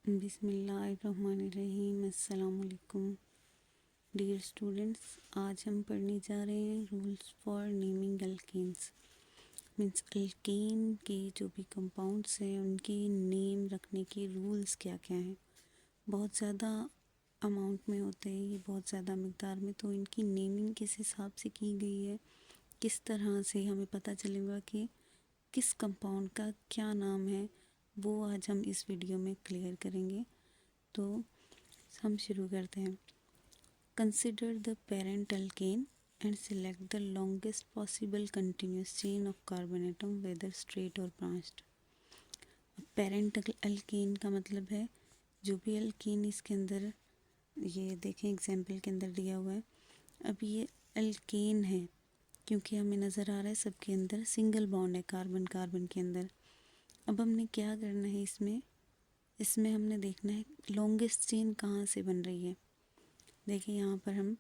बिस्मिल्लाहिर्रहमानिर्रहीम। अस्सलामुअलैकुम dear students, आज हम पढ़ने जा रहे हैं rules for naming alkanes. Means alkane के जो भी कंपाउंड्स हैं उनकी नेम रखने के रूल्स क्या क्या हैं। बहुत ज़्यादा अमाउंट में होते हैं ये, बहुत ज़्यादा मिक़दार में, तो इनकी नेमिंग किस हिसाब से की गई है, किस तरह से हमें पता चलेगा कि किस कंपाउंड का क्या नाम है, वो आज हम इस वीडियो में क्लियर करेंगे। तो हम शुरू करते हैं। Consider the parent alkane and select the longest possible continuous chain of carbon atom whether straight और ब्रांच्ड। पेरेंट अल्केन का मतलब है जो भी अल्केन इसके अंदर, ये देखें एग्जाम्पल के अंदर दिया हुआ है। अब ये अल्केन है क्योंकि हमें नज़र आ रहा है सबके अंदर सिंगल बॉन्ड है कार्बन कार्बन के अंदर। अब हमने क्या करना है, इसमें हमने देखना है लॉन्गेस्ट चेन कहाँ से बन रही है। देखिए यहाँ पर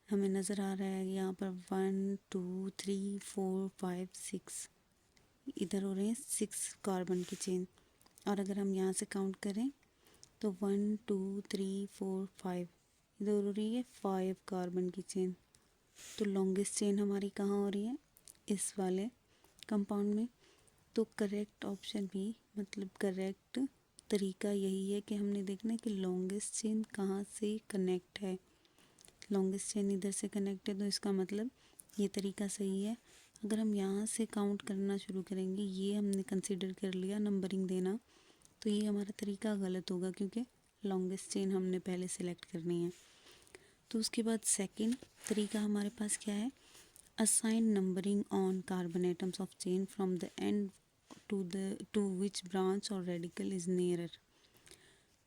हमें नज़र आ रहा है यहाँ पर 1 2 3 4 5 6 इधर हो रहे हैं 6 कार्बन की चेन। और अगर हम यहाँ से काउंट करें तो 1 2 3 4 5 इधर हो रही है 5 कार्बन की चेन। तो लॉन्गेस्ट चेन हमारी कहाँ हो रही है, इस वाले कंपाउंड में। तो करेक्ट ऑप्शन भी, मतलब करेक्ट तरीका यही है कि हमने देखना है कि लॉन्गेस्ट चेन कहाँ से कनेक्ट है। लॉन्गेस्ट चेन इधर से कनेक्ट है तो इसका मतलब ये तरीका सही है। अगर हम यहाँ से काउंट करना शुरू करेंगे, ये हमने कंसिडर कर लिया नंबरिंग देना, तो ये हमारा तरीका गलत होगा क्योंकि लॉन्गेस्ट चेन हमने पहले सेलेक्ट करनी है। तो उसके बाद सेकंड तरीका हमारे पास क्या है, assign numbering on carbon atoms of chain from the end to which branch और रेडिकल इज़ नियरर।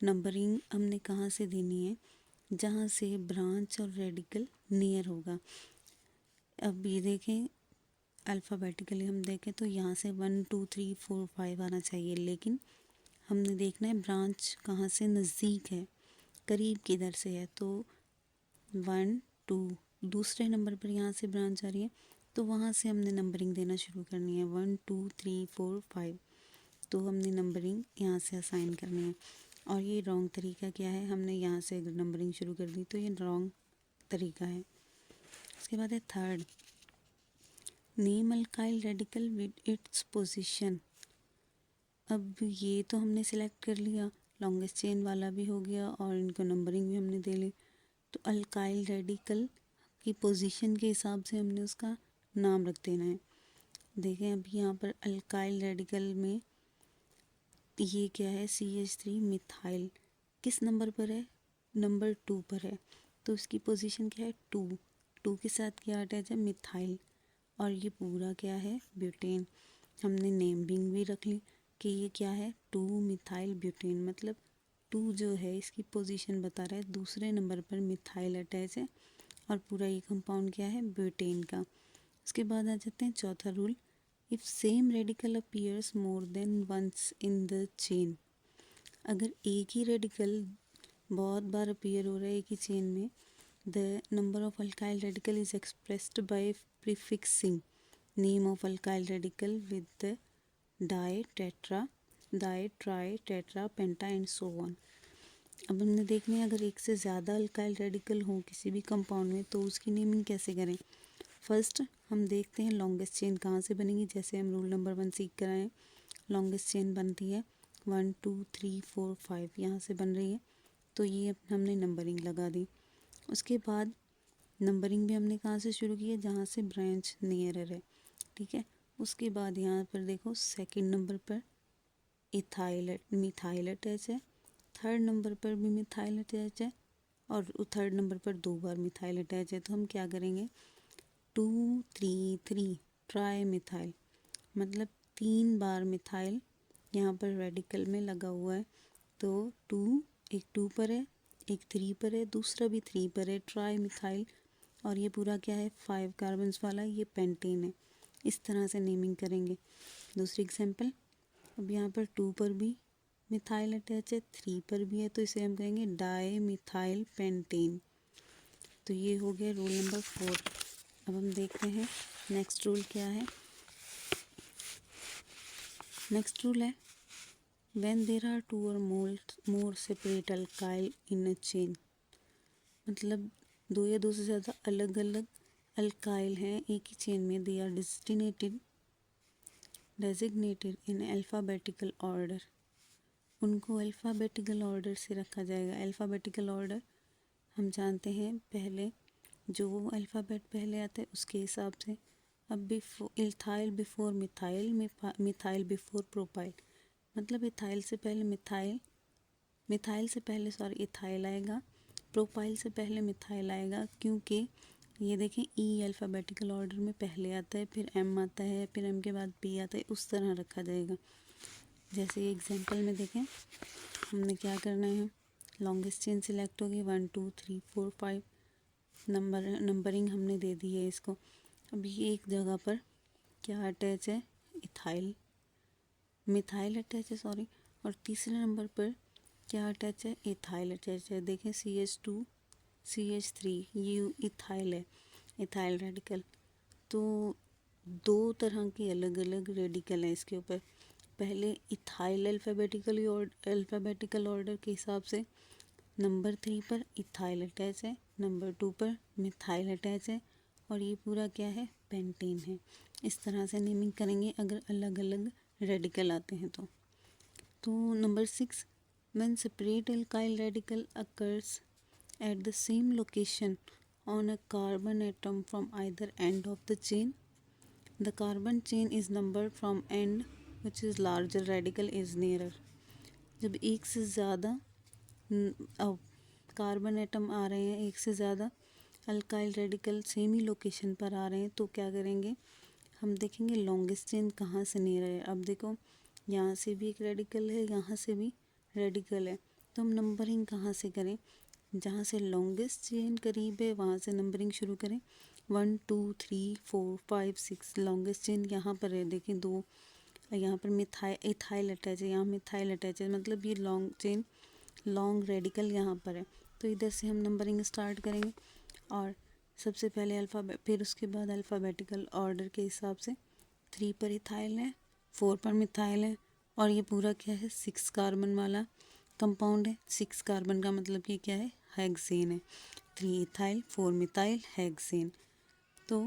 नंबरिंग हमने कहाँ से देनी है, जहाँ से ब्रांच और रेडिकल नियर होगा। अब ये देखें अल्फ़ाबेटिकली हम देखें तो यहाँ से 1 2 3 4 5 आना चाहिए, लेकिन हमने देखना है ब्रांच कहाँ से नज़दीक है, करीब किधर से है। तो 1 2 दूसरे नंबर पर यहाँ से ब्रांच आ रही है तो वहाँ से हमने नंबरिंग देना शुरू करनी है 1 2 3 4 5। तो हमने नंबरिंग यहाँ से असाइन करनी है। और ये रॉन्ग तरीका क्या है, हमने यहाँ से अगर नंबरिंग शुरू कर दी तो ये रॉन्ग तरीका है। उसके बाद है third, name alkyl radical with its position. अब ये तो हमने सेलेक्ट कर लिया, लॉन्गेस्ट चेन वाला भी हो गया और इनको नंबरिंग भी हमने दे ली। तो अल्काइल रेडिकल की पोजीशन के हिसाब से हमने उसका नाम रख देना है। देखें अभी यहाँ पर अल्काइल रेडिकल में ये क्या है, CH3 मिथाइल किस नंबर पर है, नंबर 2 पर है। तो इसकी पोजीशन क्या है, 2 के साथ क्या अटैच है, मिथाइल। और ये पूरा क्या है, ब्यूटेन। हमने नेमिंग भी रख ली कि ये क्या है, 2 मिथाइल ब्यूटेन। मतलब 2 जो है इसकी पोजीशन बता रहा है दूसरे नंबर पर मिथाइल अटैच है और पूरा ये कंपाउंड क्या है, ब्यूटेन का। उसके बाद आ जाते हैं चौथा rule, if same radical appears more than once in the chain. अगर एक ही रेडिकल बहुत बार अपीयर हो रहा है एक ही चेन में, the number of alkyl radical is expressed by prefixing name of alkyl radical with the di tri tetra penta and so on. अब हमने देखना है अगर एक से ज़्यादा अल्काइल रेडिकल हो किसी भी कंपाउंड में तो उसकी नेमिंग कैसे करें। फर्स्ट हम देखते हैं लॉन्गेस्ट चेन कहाँ से बनेगी। जैसे हम रूल नंबर 1 सीख कर आए, लॉन्गेस्ट चेन बनती है 1 2 3 4 5, यहाँ से बन रही है। तो ये हमने नंबरिंग लगा दी। उसके बाद नंबरिंग भी हमने कहाँ से शुरू की है, जहाँ से ब्रांच नियरर है, ठीक है। उसके बाद यहाँ पर देखो सेकंड नंबर पर मिथाइल अटैच है, थर्ड नंबर पर भी मिथाइल अटैच है और थर्ड नंबर पर 2 बार मिथाइल अटैच है। तो हम क्या करेंगे, 2 3 3 ट्राई मिथाइल, मतलब 3 बार मिथाइल यहाँ पर रेडिकल में लगा हुआ है। तो 2, एक 2 पर है, एक 3 पर है, दूसरा भी 3 पर है, ट्राई मिथाइल। और ये पूरा क्या है, 5 कार्बन्स वाला, ये पेंटेन है। इस तरह से नेमिंग करेंगे। दूसरी एग्जांपल, अब यहाँ पर 2 पर भी मिथाइल अटैच है, 3 पर भी है, तो इसे हम कहेंगे डाई मिथाइल पेंटेन। तो ये हो गया रूल नंबर 4। अब हम देखते हैं नेक्स्ट रूल क्या है। नेक्स्ट रूल है व्हेन देर आर टू और more separate alkyl in a chain, मतलब दो या दो से ज़्यादा अलग अलग अल्काइल हैं एक ही चेन में, they are designated in alphabetical order, उनको अल्फ़ाबेटिकल ऑर्डर से रखा जाएगा। अल्फ़ाबेटिकल ऑर्डर हम जानते हैं, पहले जो अल्फ़ाबेट पहले आता है उसके हिसाब से। अब ethyl before methyl, methyl before propyl, मतलब इथाइल से पहले मिथाइल से पहले इथाइल आएगा, प्रोपाइल से पहले मिथाइल आएगा, क्योंकि ये देखें ई अल्फ़ाबेटिकल ऑर्डर में पहले आता है, फिर एम आता है, फिर एम के बाद पी आता है, उस तरह रखा जाएगा। जैसे एग्जांपल में देखें, हमने क्या करना है, लॉन्गेस्ट चेन सिलेक्ट होगी, 1 2 3 4 5 नंबरिंग हमने दे दी है इसको। अभी एक जगह पर क्या अटैच है, मिथाइल अटैच है और तीसरे नंबर पर क्या अटैच है, इथाइल अटैच है। देखें CH2 CH3, ये इथाइल है, इथाइल रेडिकल। तो दो तरह के अलग अलग रेडिकल हैं इसके ऊपर। पहले इथाइल अल्फ़ाबेटिकल ऑर्डर के हिसाब से नंबर 3 पर इथाइल अटैच है, नंबर 2 पर मिथाइल अटैच है, और ये पूरा क्या है, पेंटेन है। इस तरह से नेमिंग करेंगे अगर अलग अलग रेडिकल आते हैं तो number 6, when separate alkyl radical occurs at the same location on a carbon atom from either end of the chain, the carbon chain is numbered from end which is larger radical is nearer। जब एक से ज़्यादा carbon atom आ रहे हैं, एक से ज़्यादा alkyl radical same ही location पर आ रहे हैं, तो क्या करेंगे, हम देखेंगे लॉन्गेस्ट चेन कहाँ से नियर है। अब देखो यहाँ से भी एक रेडिकल है, यहाँ से भी रेडिकल है, तो हम नंबरिंग कहाँ से करें, जहाँ से लॉन्गेस्ट चेन करीब है वहाँ से नंबरिंग शुरू करें। 1 2 3 4 5 6 लॉन्गेस्ट चेन यहाँ पर है, देखिए 2, यहाँ पर इथाइल अटैच है, यहाँ मिथाइल अटैच है, मतलब ये लॉन्ग रेडिकल यहाँ पर है। तो इधर से हम नंबरिंग स्टार्ट करेंगे और सबसे पहले फिर उसके बाद अल्फ़ाबेटिकल ऑर्डर के हिसाब से 3 पर इथाइल है, 4 पर मिथाइल है, और ये पूरा क्या है, 6 कार्बन वाला कंपाउंड है। 6 कार्बन का मतलब कि क्या है, हेक्सेन है। 3 इथाइल 4 मिथाइल हेक्सेन। तो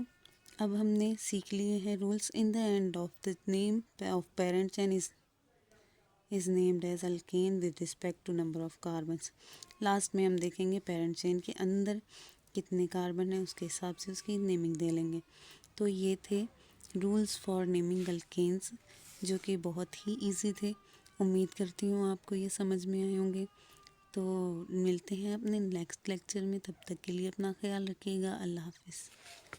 अब हमने सीख लिए हैं rules. In the end of the name of parent chain is named as alkane with respect to number of carbons. Last में हम देखेंगे पेरेंट चेन के अंदर कितने कार्बन है, उसके हिसाब से उसकी नेमिंग दे लेंगे। तो ये थे रूल्स फॉर नेमिंग अल्केन्स, जो कि बहुत ही इजी थे। उम्मीद करती हूँ आपको ये समझ में आए होंगे। तो मिलते हैं अपने नेक्स्ट लेक्चर में, तब तक के लिए अपना ख्याल रखिएगा। अल्लाह हाफिज़।